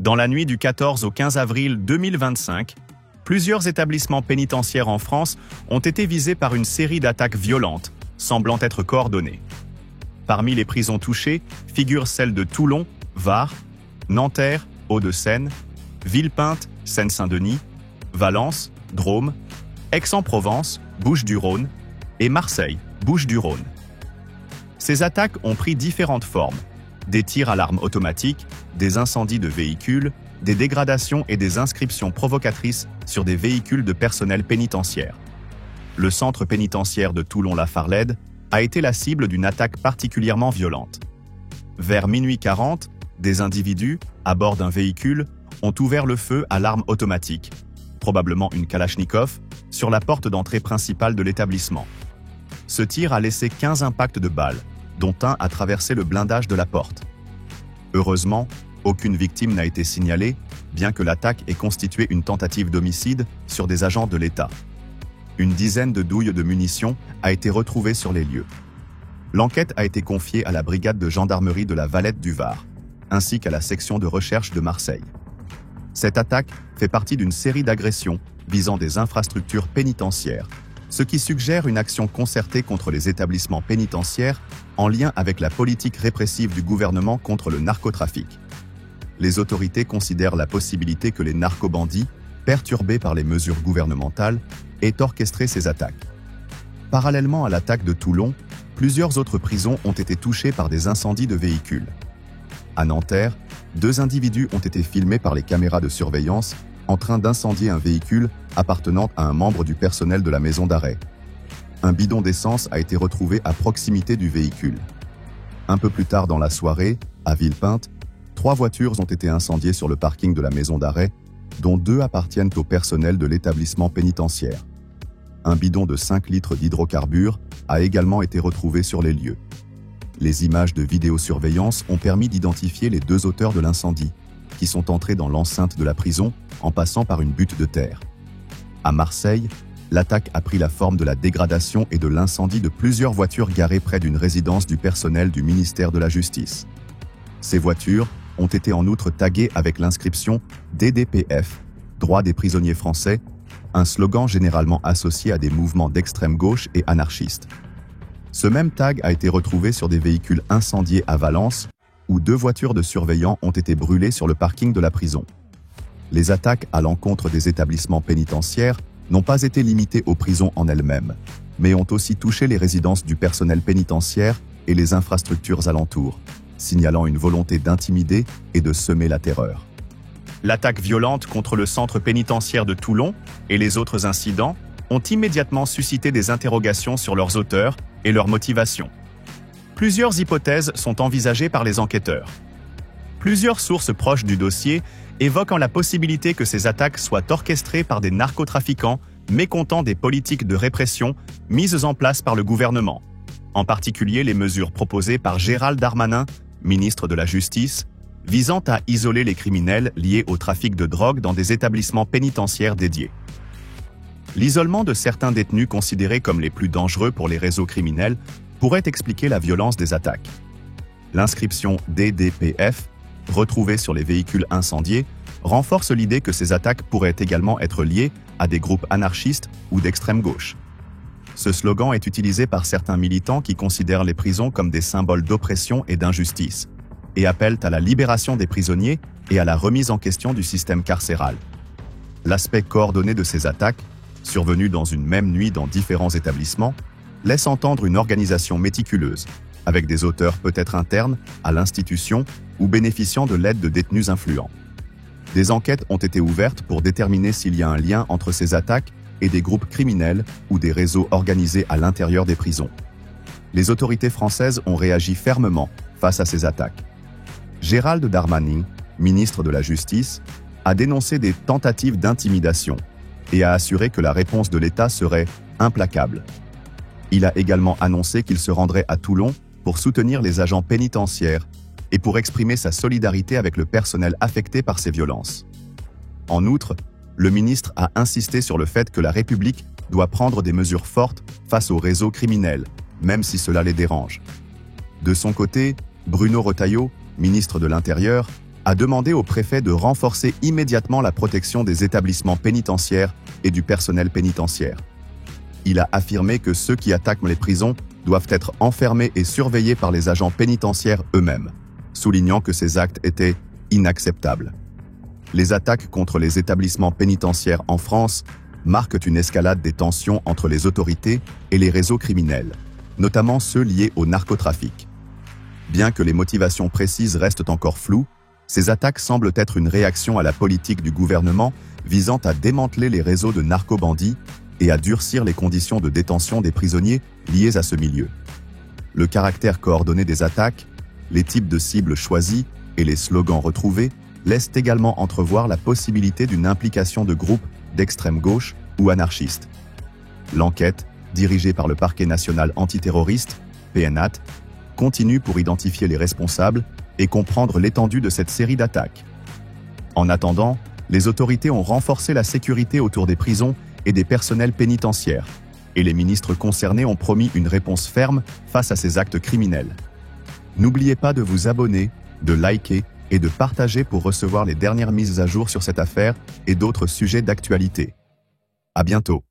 Dans la nuit du 14 au 15 avril 2025, plusieurs établissements pénitentiaires en France ont été visés par une série d'attaques violentes, semblant être coordonnées. Parmi les prisons touchées figurent celles de Toulon, Var, Nanterre, Hauts-de-Seine, Villepinte, Seine-Saint-Denis, Valence, Drôme, Aix-en-Provence, Bouches-du-Rhône et Marseille, Bouches-du-Rhône. Ces attaques ont pris différentes formes: des tirs à l'arme automatique, des incendies de véhicules, des dégradations et des inscriptions provocatrices sur des véhicules de personnel pénitentiaire. Le centre pénitentiaire de Toulon-la-Farlède a été la cible d'une attaque particulièrement violente. Vers minuit 40, des individus, à bord d'un véhicule, ont ouvert le feu à l'arme automatique, probablement une Kalachnikov, sur la porte d'entrée principale de l'établissement. Ce tir a laissé 15 impacts de balles, dont un a traversé le blindage de la porte. Heureusement, aucune victime n'a été signalée, bien que l'attaque ait constitué une tentative d'homicide sur des agents de l'État. Une dizaine de douilles de munitions a été retrouvée sur les lieux. L'enquête a été confiée à la brigade de gendarmerie de la Valette du Var, ainsi qu'à la section de recherche de Marseille. Cette attaque fait partie d'une série d'agressions visant des infrastructures pénitentiaires, ce qui suggère une action concertée contre les établissements pénitentiaires en lien avec la politique répressive du gouvernement contre le narcotrafic. Les autorités considèrent la possibilité que les narcobandits, perturbés par les mesures gouvernementales, aient orchestré ces attaques. Parallèlement à l'attaque de Toulon, plusieurs autres prisons ont été touchées par des incendies de véhicules. À Nanterre, 2 individus ont été filmés par les caméras de surveillance en train d'incendier un véhicule appartenant à un membre du personnel de la maison d'arrêt. Un bidon d'essence a été retrouvé à proximité du véhicule. Un peu plus tard dans la soirée, à Villepinte, 3 voitures ont été incendiées sur le parking de la maison d'arrêt, dont 2 appartiennent au personnel de l'établissement pénitentiaire. Un bidon de 5 litres d'hydrocarbures a également été retrouvé sur les lieux. Les images de vidéosurveillance ont permis d'identifier les 2 auteurs de l'incendie, qui sont entrés dans l'enceinte de la prison en passant par une butte de terre. À Marseille, l'attaque a pris la forme de la dégradation et de l'incendie de plusieurs voitures garées près d'une résidence du personnel du ministère de la Justice. Ces voitures ont été en outre taguées avec l'inscription DDPF, Droits des prisonniers français, un slogan généralement associé à des mouvements d'extrême gauche et anarchistes. Ce même tag a été retrouvé sur des véhicules incendiés à Valence, où 2 voitures de surveillants ont été brûlées sur le parking de la prison. Les attaques à l'encontre des établissements pénitentiaires n'ont pas été limitées aux prisons en elles-mêmes, mais ont aussi touché les résidences du personnel pénitentiaire et les infrastructures alentours, signalant une volonté d'intimider et de semer la terreur. L'attaque violente contre le centre pénitentiaire de Toulon et les autres incidents ont immédiatement suscité des interrogations sur leurs auteurs et leurs motivations. Plusieurs hypothèses sont envisagées par les enquêteurs. Plusieurs sources proches du dossier évoquant la possibilité que ces attaques soient orchestrées par des narcotrafiquants mécontents des politiques de répression mises en place par le gouvernement, en particulier les mesures proposées par Gérald Darmanin, ministre de la Justice, visant à isoler les criminels liés au trafic de drogue dans des établissements pénitentiaires dédiés. L'isolement de certains détenus considérés comme les plus dangereux pour les réseaux criminels pourrait expliquer la violence des attaques. L'inscription DDPF, retrouvée sur les véhicules incendiés, renforce l'idée que ces attaques pourraient également être liées à des groupes anarchistes ou d'extrême gauche. Ce slogan est utilisé par certains militants qui considèrent les prisons comme des symboles d'oppression et d'injustice, et appellent à la libération des prisonniers et à la remise en question du système carcéral. L'aspect coordonné de ces attaques, survenues dans une même nuit dans différents établissements, laisse entendre une organisation méticuleuse, avec des auteurs peut-être internes à l'institution ou bénéficiant de l'aide de détenus influents. Des enquêtes ont été ouvertes pour déterminer s'il y a un lien entre ces attaques et des groupes criminels ou des réseaux organisés à l'intérieur des prisons. Les autorités françaises ont réagi fermement face à ces attaques. Gérald Darmanin, ministre de la Justice, a dénoncé des tentatives d'intimidation et a assuré que la réponse de l'État serait implacable. Il a également annoncé qu'il se rendrait à Toulon pour soutenir les agents pénitentiaires et pour exprimer sa solidarité avec le personnel affecté par ces violences. En outre, le ministre a insisté sur le fait que la République doit prendre des mesures fortes face aux réseaux criminels, même si cela les dérange. De son côté, Bruno Retailleau, ministre de l'Intérieur, a demandé au préfet de renforcer immédiatement la protection des établissements pénitentiaires et du personnel pénitentiaire. Il a affirmé que ceux qui attaquent les prisons doivent être enfermés et surveillés par les agents pénitentiaires eux-mêmes, soulignant que ces actes étaient inacceptables. Les attaques contre les établissements pénitentiaires en France marquent une escalade des tensions entre les autorités et les réseaux criminels, notamment ceux liés au narcotrafic. Bien que les motivations précises restent encore floues, ces attaques semblent être une réaction à la politique du gouvernement visant à démanteler les réseaux de narcobandits et à durcir les conditions de détention des prisonniers liés à ce milieu. Le caractère coordonné des attaques, les types de cibles choisis et les slogans retrouvés laissent également entrevoir la possibilité d'une implication de groupes d'extrême gauche ou anarchistes. L'enquête, dirigée par le Parquet national antiterroriste, PNAT, continue pour identifier les responsables et comprendre l'étendue de cette série d'attaques. En attendant, les autorités ont renforcé la sécurité autour des prisons et des personnels pénitentiaires, et les ministres concernés ont promis une réponse ferme face à ces actes criminels. N'oubliez pas de vous abonner, de liker et de partager pour recevoir les dernières mises à jour sur cette affaire et d'autres sujets d'actualité. À bientôt.